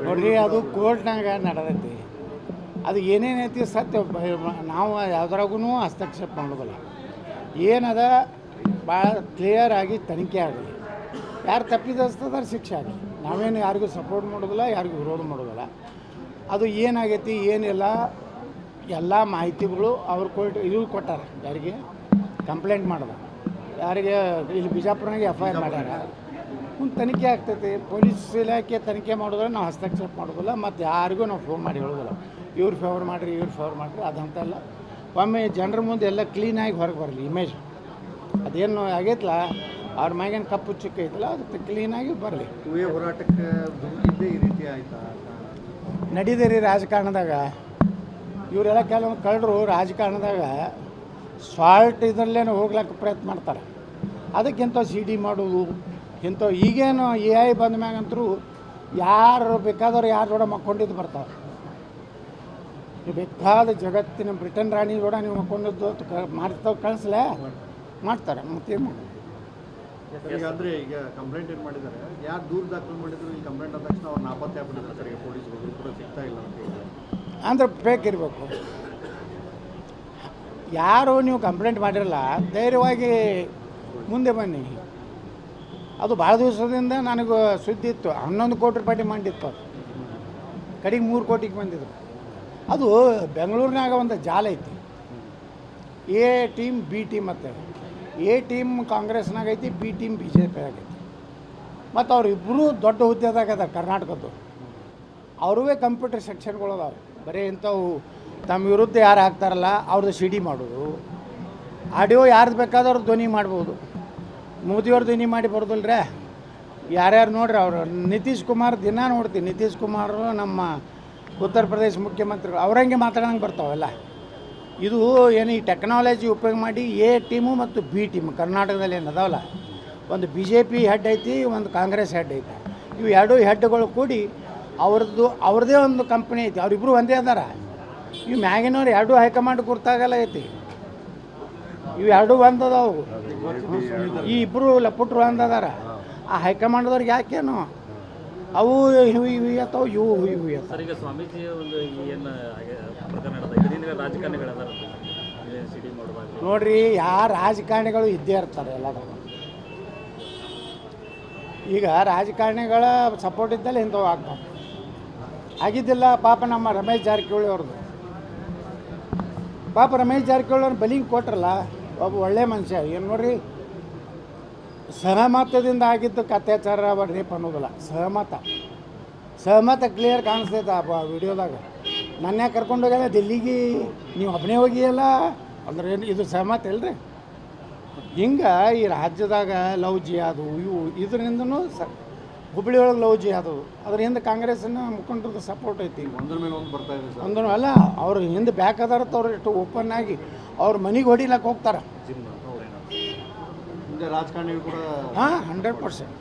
ನೋಡ್ರಿ ಅದು ಕೋರ್ಟ್ನಾಗ ನಡೆದೈತಿ. ಅದು ಏನೇನೈತಿ ಸತ್ಯ ನಾವು ಯಾವ್ದ್ರಾಗೂ ಹಸ್ತಕ್ಷೇಪ ಮಾಡೋದಿಲ್ಲ. ಏನದ ಭಾಳ ಕ್ಲಿಯರ್ ಆಗಿ ತನಿಖೆ ಆಗಲಿ, ಯಾರು ತಪ್ಪಿದಸ್ತದಾರ ಶಿಕ್ಷೆ ಆಗಲಿ. ನಾವೇನು ಯಾರಿಗೂ ಸಪೋರ್ಟ್ ಮಾಡೋದಿಲ್ಲ, ಯಾರಿಗೂ ವಿರೋಧ ಮಾಡೋದಿಲ್ಲ. ಅದು ಏನಾಗೈತಿ ಏನಿಲ್ಲ ಎಲ್ಲ ಮಾಹಿತಿಗಳು ಅವ್ರು ಇದು ಕೊಟ್ಟಾರ. ಯಾರಿಗೆ ಕಂಪ್ಲೇಂಟ್ ಮಾಡೋದು, ಯಾರಿಗೆ ಇಲ್ಲಿ ಬಿಜಾಪುರನಾಗೆ FIR ಮಾಡ್ಯಾರ. ಒಂದು ತನಿಖೆ ಆಗ್ತೈತಿ. ಪೊಲೀಸ್ ಇಲಾಖೆ ತನಿಖೆ ಮಾಡಿದ್ರೆ ನಾವು ಹಸ್ತಕ್ಷೇಪ ಮಾಡೋದಿಲ್ಲ. ಮತ್ತು ಯಾರಿಗೂ ನಾವು ಫೋನ್ ಮಾಡಿ ಹೇಳೋದಿಲ್ಲ ಇವ್ರು ಫೇವರ್ ಮಾಡಿರಿ ಇವ್ರು ಫೇವರ್ ಮಾಡಿರಿ. ಅದಂತೆಲ್ಲ ಒಮ್ಮೆ ಜನರ ಮುಂದೆ ಎಲ್ಲ ಕ್ಲೀನಾಗಿ ಹೊರಗೆ ಬರಲಿ ಇಮೇಜ್. ಅದೇನು ಆಗೈತಲ್ಲ ಅವ್ರ ಮ್ಯಾಗೇನು ಕಪ್ಪು ಚುಕ್ಕ ಐತಲ್ಲ ಅದಕ್ಕೆ ಕ್ಲೀನಾಗಿ ಬರಲಿ. ಹೋರಾಟಕ್ಕೆ ಈ ರೀತಿ ಆಯ್ತಾ ನಡೀದೆ ರೀ ರಾಜಕಾರಣದಾಗ. ಇವರೆಲ್ಲ ಕೆಲವೊಂದು ಕಳ್ಳರು ರಾಜಕಾರಣದಾಗ ಸಾಲ್ಟ್ ಇದರಲ್ಲೇನೋ ಹೋಗ್ಲಿಕ್ಕೆ ಪ್ರಯತ್ನ ಮಾಡ್ತಾರೆ. ಅದಕ್ಕಿಂತ CD ಮಾಡೋದು ಇಂಥ ಈಗೇನು AI ಬಂದ ಮ್ಯಾಗಂತರೂ ಯಾರು ಬೇಕಾದವ್ರು ಯಾರು ಕೂಡ ಮಕ್ಕೊಂಡಿದ್ದು ಬರ್ತಾರೆ. ಬೇಕಾದ ಜಗತ್ತಿನ ಬ್ರಿಟನ್ ರಾಣಿ ಕೂಡ ನೀವು ಮಕ್ಕೊಂಡಿದ್ದು ಮಾಡ್ತಾವೆ ಕಳಿಸ್ಲೇ ಮಾಡ್ತಾರೆ. ಮತ್ತೇನು ಮಾಡೋದು? ಈಗ ಅಂದರೆ ಈಗ ಕಂಪ್ಲೇಂಟ್ ಏನು ಮಾಡಿದ್ದಾರೆ, ಯಾರು ದೂರ ದಾಖಲು ಮಾಡಿದ್ರು ಈ ಕಂಪ್ಲೇಂಟ್ ಆದ ತಕ್ಷಣ ಅವ್ರು ನಾಪತ್ತೆ ಆಗ್ಬಿಟ್ಟಿದ್ದಾರೆ ಸರ್. ಈಗ ಪೊಲೀಸರು ಕೂಡ ಸಿಗ್ತಾ ಇಲ್ಲ ಅಂತ ಹೇಳಿ ಅಂದ್ರೆ ಫೇಕ್ ಇರಬೇಕು. ಯಾರು ನೀವು ಕಂಪ್ಲೇಂಟ್ ಮಾಡಿರಲ್ಲ ಧೈರ್ಯವಾಗಿ ಮುಂದೆ ಬನ್ನಿ. ಅದು ಭಾಳ ದಿವಸದಿಂದ ನನಗೆ ಸುದ್ದಿ ಇತ್ತು. 11 ಕೋಟಿ ರೂಪಾಯಿ ಡಿಮಾಂಡ್ ಇತ್ತು. ಅದು ಕಡೆಗೆ 3 ಕೋಟಿಗೆ ಬಂದಿದ್ರು. ಅದು ಬೆಂಗಳೂರಿನಾಗ ಒಂದು ಜಾಲ ಐತಿ. A ಟೀಮ್ B ಟೀಮ್ ಮತ್ತು A ಟೀಮ್ ಕಾಂಗ್ರೆಸ್ನಾಗ ಐತಿ, B ಟೀಮ್ BJP ಆಗೈತಿ. ಮತ್ತು ಅವರಿಬ್ಬರೂ ದೊಡ್ಡ ಹುದ್ದೆದಾಗ ಅದ ಕರ್ನಾಟಕದ್ದು. ಅವ್ರವೇ ಕಂಪ್ಯೂಟರ್ ಸೆಕ್ಷನ್ಗಳು ಅದಾವೆ. ಬರೀ ಇಂಥವು ತಮ್ಮ ವಿರುದ್ಧ ಯಾರು ಹಾಕ್ತಾರಲ್ಲ ಅವ್ರದ್ದು CD ಮಾಡೋದು, ಆಡಿಯೋ ಯಾರ್ದು ಬೇಕಾದವ್ರು ಧ್ವನಿ ಮಾಡ್ಬೋದು. ಮೋದಿಯವ್ರು ಧ್ವನಿ ಮಾಡಿ ಬರೋದಿಲ್ರೇ. ಯಾರ್ಯಾರು ನೋಡ್ರಿ ಅವರು ನಿತೀಶ್ ಕುಮಾರ್ ದಿನ ನೋಡ್ತೀವಿ. ನಿತೀಶ್ ಕುಮಾರ್ ನಮ್ಮ ಉತ್ತರ ಪ್ರದೇಶ ಮುಖ್ಯಮಂತ್ರಿಗಳು ಅವ್ರಂಗೆ ಮಾತಾಡೋಂಗೆ ಬರ್ತಾವಲ್ಲ. ಇದು ಏನು ಈ ಟೆಕ್ನಾಲಜಿ ಉಪಯೋಗ ಮಾಡಿ A ಟೀಮು ಮತ್ತು B ಟೀಮು ಕರ್ನಾಟಕದಲ್ಲಿ ಏನು ಅದಾವಲ್ಲ, ಒಂದು BJP ಹೆಡ್ ಐತಿ, ಒಂದು ಕಾಂಗ್ರೆಸ್ ಹೆಡ್ ಐತಿ. ಇವು ಎರಡೂ ಹೆಡ್ಗಳು ಕೂಡಿ ಅವ್ರದ್ದೇ ಒಂದು ಕಂಪ್ನಿ ಐತಿ. ಅವರಿಬ್ಬರು ಒಂದೇ ಅದಾರ. ಇವು ಮ್ಯಾಗಿನವ್ರು ಎರಡೂ ಹೈಕಮಾಂಡ್ ಗುರ್ತಾಗಲ್ಲ ಐತಿ. ಇವು ಎರಡೂ ಒಂದದಾವು. ಈ ಇಬ್ಬರು ಲಪುಟ್ರು ಒಂದದಾರ. ಆ ಹೈಕಮಾಂಡ್ದವ್ರಿಗೆ ಯಾಕೇನು ಅವು ಇವು ಅಥವಾ ಇವು ಸರ್. ಈಗ ಸ್ವಾಮೀಜಿ ಒಂದು ಏನು ಪ್ರಕರಣ ಇದರಿಂದ ರಾಜಕಾರಣಿಗಳದಾರ CD ಮಾಡುವಾಗ ನೋಡ್ರಿ, ಯಾರು ರಾಜಕಾರಣಿಗಳು ಇದ್ದೇ ಇರ್ತಾರೆ ಎಲ್ಲರೂ. ಈಗ ರಾಜಕಾರಣಿಗಳ ಸಪೋರ್ಟ್ ಇದ್ದಲ್ಲಿ ಇಂಥವು ಆಗ್ತಾವೆ. ಆಗಿದ್ದಿಲ್ಲ ಪಾಪ ನಮ್ಮ ರಮೇಶ್ ಜಾರಕಿಹೊಳಿ ಅವ್ರದ್ದು. ಪಾಪ ರಮೇಶ್ ಜಾರಕಿಹೊಳಿ ಅವ್ರನ್ನ ಬಲಿಂಗ್ ಕೊಟ್ರಲ್ಲ, ಒಬ್ಬ ಒಳ್ಳೆ ಮನುಷ್ಯ. ಏನು ನೋಡ್ರಿ, ಸಹಮತದಿಂದ ಆಗಿದ್ದಕ್ಕೆ ಅತ್ಯಾಚಾರ ರೇಪ್ ಅನ್ನೋದಿಲ್ಲ. ಸಹಮತ ಕ್ಲಿಯರ್ ಕಾಣಿಸ್ತೈತೆ ಆ ವಿಡಿಯೋದಾಗ. ನನ್ನ ಕರ್ಕೊಂಡು ಹೋಗ್ಯಾರ ದಿಲ್ಲಿಗೆ, ನೀವು ಒಬ್ಬನೇ ಹೋಗಿಯಲ್ಲ ಅಂದ್ರೆ ಏನು ಇದು ಸಹಮತ ಇಲ್ರಿ? ಹಿಂಗೆ ಈ ರಾಜ್ಯದಾಗ ಲವ್ ಜಿಹಾದು ಇವು ಇದರಿಂದನೂ ಹುಬ್ಬಳ್ಳಿ ಒಳಗೆ ಲವ್ ಜಿಹಾದು ಅದ್ರ ಹಿಂದೆ ಕಾಂಗ್ರೆಸ್ಸಿನ ಮುಖಂಡರದ್ದು ಸಪೋರ್ಟ್ ಐತಿ. ಒಂದ್ರ ಮೇಲೆ ಒಂದು ಬರ್ತಾ ಇದೆ ಸರ್. ಒಂದೂ ಅಲ್ಲ, ಅವ್ರು ಹಿಂದೆ ಬ್ಯಾಕ್ ಅದಾರತ್ತ ಅವ್ರು ಎಷ್ಟು ಓಪನ್ ಆಗಿ ಅವ್ರ ಮನೆಗೆ ಹೊಡಿಲಕ್ಕೆ ಹೋಗ್ತಾರೆ. ರಾಜಕಾರಣಿಗಳು ಕೂಡ 100%.